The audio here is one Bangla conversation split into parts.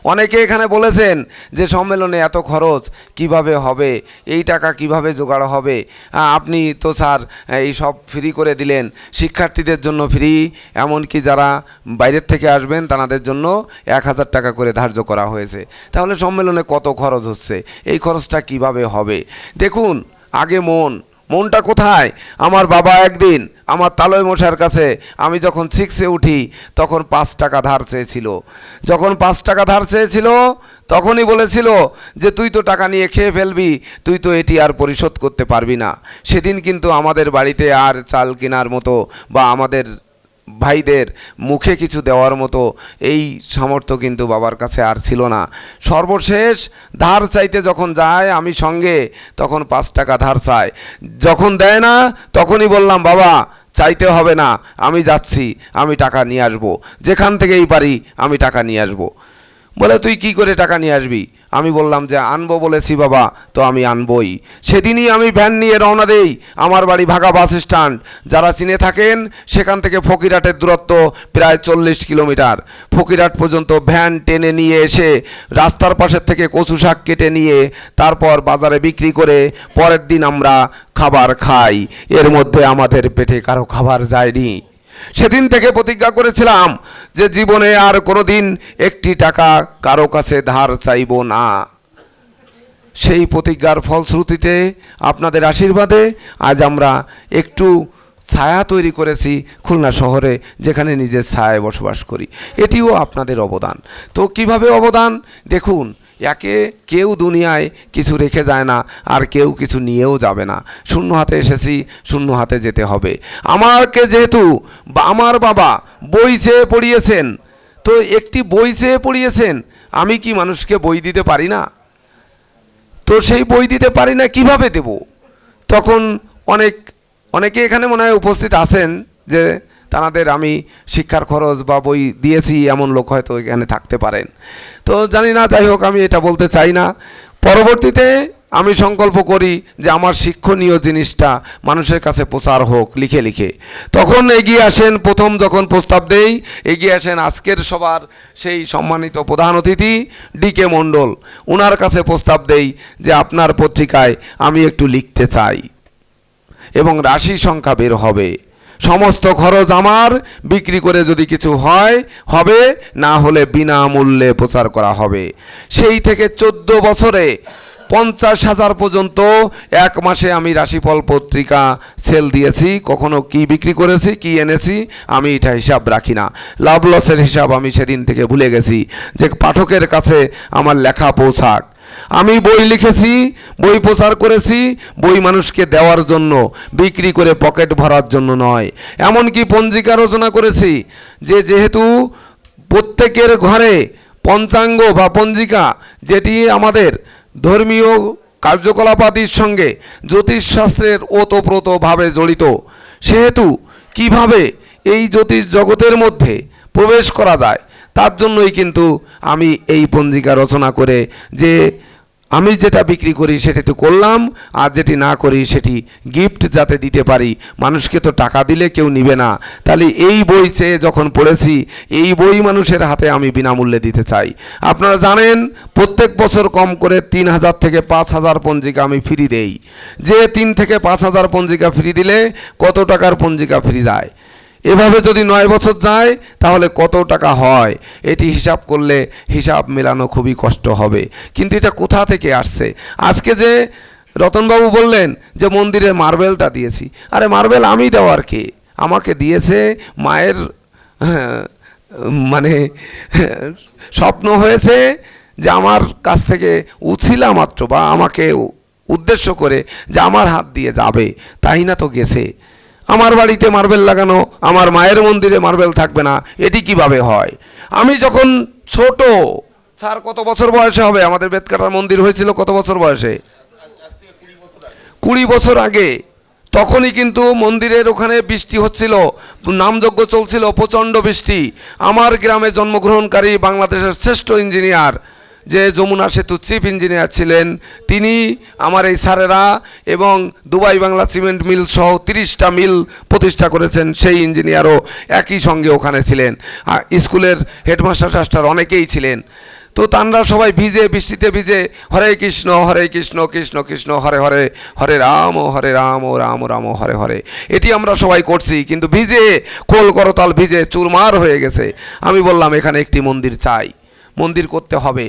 অনেকে এখানে বলেছেন যে সম্মেলনে এত খরচ কিভাবে হবে, এই টাকা কিভাবে জোগাড় হবে, আপনি তো স্যার এই সব ফ্রি করে দিলেন, শিক্ষার্থীদের জন্য ফ্রি, এমনকি যারা বাইরের থেকে আসবেন তাদের জন্য 1000 টাকা করে ধার্য করা হয়েছে। তাহলে সম্মেলনে কত খরচ হচ্ছে, এই খরচটা কিভাবে হবে? দেখুন, আগে মনটা কোথায়? আমার বাবা একদিন আমার তালয় মশাইয়ের কাছে আমি যখন 6-এ উঠি তখন 5 টাকা ধার চেয়েছিল। যখন 5 টাকা ধার চেয়েছিল তখনই বলেছিল যে তুই তো টাকা নিয়ে খেয়ে ফেলবি, তুই তো এটি আর পরিশোধ করতে পারবি না। সেদিন কিন্তু আমাদের বাড়িতে আর চাল কেনার মতো বা আমাদের ভাইদের মুখে কিছু দেওয়ার মতো এই সামর্থ্য কিন্তু বাবার কাছে আর ছিল না। সর্বশেষ ধার চাইতে যখন যায় আমি সঙ্গে, তখন 5 টাকা ধার চায়, যখন দেয় না তখনই বললাম, বাবা চাইতে হবে না, আমি যাচ্ছি, আমি টাকা নিয়ে আসবো, যেখান থেকেই পারি আমি টাকা নিয়ে আসবো। বলে তুই কি করে টাকা নিয়ে আসবি? আমি বললাম যে আনবো বলেছি বাবা, তো আমি আনবই। সেদিনই আমি ভ্যান নিয়ে রওনা দেই। আমার বাড়ি ভাগা বাস স্ট্যান্ড, যারা চিনে থাকেন সেখান থেকে ফকিরহাটের দূরত্ব প্রায় 40 কিলোমিটার। ফকিরহাট পর্যন্ত ভ্যান টেনে নিয়ে এসে রাস্তার পাশের থেকে কচু শাক কেটে নিয়ে তারপর বাজারে বিক্রি করে পরের দিন আমরা খাবার খাই। এর মধ্যে আমাদের পেটে কারো খাবার যায়নি। সেদিন থেকে প্রতিজ্ঞা করেছিলাম যে জীবনে আর কোনোদিন একটি টাকা কারো কাছে ধার চাইব না। সেই প্রতিজ্ঞার ফলশ্রুতিতে আপনাদের আশীর্বাদে আজ আমরা একটু ছায়া তৈরি করেছি খুলনা শহরে, যেখানে নিজের ছায়ায় বসবাস করি। এটিও আপনাদের অবদান। তো কিভাবে অবদান? দেখুন, একে কেউ দুনিয়ায় কিছু রেখে যায় না, আর কেউ কিছু নিয়েও যাবে না। শূন্য হাতে এসেছি, শূন্য হাতে যেতে হবে। আমাকে যেহেতু আমার বাবা বই চেয়ে পড়িয়েছেন, তো একটি বই চেয়ে পড়িয়েছেন, আমি কি মানুষকে বই দিতে পারি না? তো সেই বই দিতে পারি না, কিভাবে দেব? তখন অনেকে এখানে মনে হয় উপস্থিত আছেন যে তাদের আমি শিক্ষার খরচ বা বই দিয়েছি, এমন লোক হয়তো এখানে থাকতে পারেন। তো জানি না, যাই হোক, আমি এটা বলতে চাই না। পরবর্তীতে আমি সংকল্প করি যে আমার শিক্ষণীয় জিনিসটা মানুষের কাছে প্রচার হোক লিখে লিখে। তখন এগিয়ে আসেন, প্রথম যখন প্রস্তাব দেই, এগিয়ে আসেন আজকের সবার সেই সম্মানিত প্রধান অতিথি ডিকে মণ্ডল। ওনার কাছে প্রস্তাব দেই যে আপনার পত্রিকায় আমি একটু লিখতে চাই, এবং রাশি সংখ্যা বের হবে, সমস্ত খরচ আমার, বিক্রি করে যদি কিছু হয় হবে, না হলে বিনামূল্যে প্রচার করা হবে। সেই থেকে 14 বছরে 50,000 পর্যন্ত এক মাসে আমি রাশিফল পত্রিকা সেল দিয়েছি। কখনো কি বিক্রি করেছি, কি এনেছি, আমি এটা হিসাব রাখি না। লাভ লসের হিসাব আমি সেদিন থেকে ভুলে গেছি, যে পাঠকের কাছে আমার লেখা পৌঁছাক। আমি বই লিখেছি, বই প্রচার করেছি, বই মানুষকে দেওয়ার জন্য, বিক্রি করে পকেট ভরার জন্য নয়। এমনকি পঞ্জিকা রচনা করেছি, যেহেতু প্রত্যেকের ঘরে পঞ্চাঙ্গ বা পঞ্জিকা, যেটি আমাদের ধর্মীয় কার্যকলাপাদির সঙ্গে জ্যোতিষশাস্ত্রের ওতপ্রোতভাবে জড়িত, সেহেতু কিভাবে এই জ্যোতিষ জগতের মধ্যে প্রবেশ করা যায়, তার জন্যই কিন্তু আমি এই পঞ্জিকা রচনা করে যে আমি যেটা বিক্রি করি সেটি তো করলাম, আর যেটি না করি সেটি গিফট যাতে দিতে পারি। মানুষকে তো টাকা দিলে কেউ নিবে না, তাহলে এই বই চেয়ে যখন পড়েছি, এই বই মানুষের হাতে আমি বিনামূল্যে দিতে চাই। আপনারা জানেন, প্রত্যেক বছর কম করে 3000 থেকে 5000 পঞ্জিকা আমি ফ্রি দেই। যে 3 থেকে 5000 পঞ্জিকা ফ্রি দিলে কত টাকার পঞ্জিকা ফ্রি যায়? এভাবে যদি 9 বছর যায় তাহলে কত টাকা হয়? এটি হিসাব করলে হিসাব মেলানো খুবই কষ্ট হবে। কিন্তু এটা কোথা থেকে আসছে? আজকে যে রতনবাবু বললেন যে মন্দিরের মার্বেলটা দিয়েছি, আরে মার্বেল আমি দেওয়ার কে? আমাকে দিয়েছে মায়ের মানে স্বপ্ন হয়েছে যে আমার কাছ থেকে উছিলা মাত্র বা আমাকে উদ্দেশ্য করে যে আমার হাত দিয়ে যাবে, তাই না তো গেছে। আমার বাড়িতে মার্বেল লাগানো, আমার মায়ের মন্দিরে মার্বেল থাকবে না, এটি কিভাবে হয়? আমি যখন ছোট, স্যার কত বছর বয়সে হবে আমাদের বেতকাটার মন্দির হয়েছিল? কত বছর বয়সে? 20 বছর আগে। তখনই কিন্তু মন্দিরের ওখানে বৃষ্টি হচ্ছিল, নামযজ্ঞ চলছিল, প্রচণ্ড বৃষ্টি। আমার গ্রামে জন্মগ্রহণকারী বাংলাদেশের শ্রেষ্ঠ ইঞ্জিনিয়ার, যে যমুনা সেতু চিফ ইঞ্জিনিয়ার ছিলেন, তিনি আমার এই স্যারেরা এবং দুবাই বাংলা সিমেন্ট মিল সহ 30টা মিল প্রতিষ্ঠা করেছেন, সেই ইঞ্জিনিয়ারও একই সঙ্গে ওখানে ছিলেন। স্কুলের হেডমাস্টার টাস্টার অনেকেই ছিলেন। তো তানরা সবাই ভিজে, বৃষ্টিতে ভিজে হরে কৃষ্ণ কৃষ্ণ কৃষ্ণ হরে হরে, হরে রাম ও রাম রাম হরে হরে, এটি আমরা সবাই করছি, কিন্তু ভিজে কোল করতাল ভিজে চুরমার হয়ে গেছে। আমি বললাম এখানে একটি মন্দির চাই, মন্দির করতে হবে,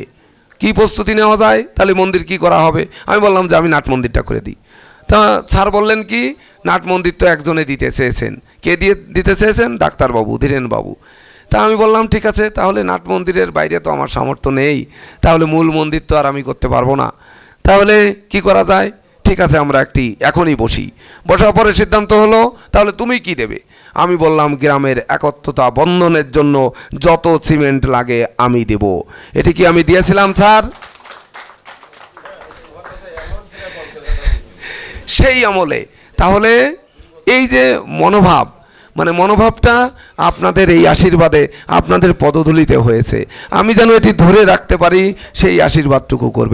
কি প্রস্তুতি নেওয়া যায়, তাহলে মন্দির কি করা হবে? আমি বললাম যে আমি নাট মন্দিরটা করে দিই। তা স্যার বললেন কি, নাট মন্দির তো একজনে দিতে চেয়েছেন। কে দিতে চেয়েছেন? ডাক্তারবাবু, ধীরেনবাবু। তা আমি বললাম ঠিক আছে, তাহলে নাট মন্দিরের বাইরে তো আমার সামর্থ্য নেই, তাহলে মূল মন্দির তো আর আমি করতে পারবো না, তাহলে কি করা যায়? ঠিক আছে, আমরা এখনই বসি। বসার পরে সিদ্ধান্ত হলো, তাহলে তুমি কি দেবে? আমি বললাম গ্রামের একত্রতা বন্ধনের জন্য যত সিমেন্ট লাগে আমি দেব। এটি কি আমি দিয়েছিলাম স্যার? সেই আমলে। তাহলে এই যে মনোভাব, মানে মনোভাবটা আপনাদের এই আশীর্বাদে, আপনাদের পদধূলিতে হয়েছে। আমি যেন এটি ধরে রাখতে পারি, সেই আশীর্বাদটুকু করবেন।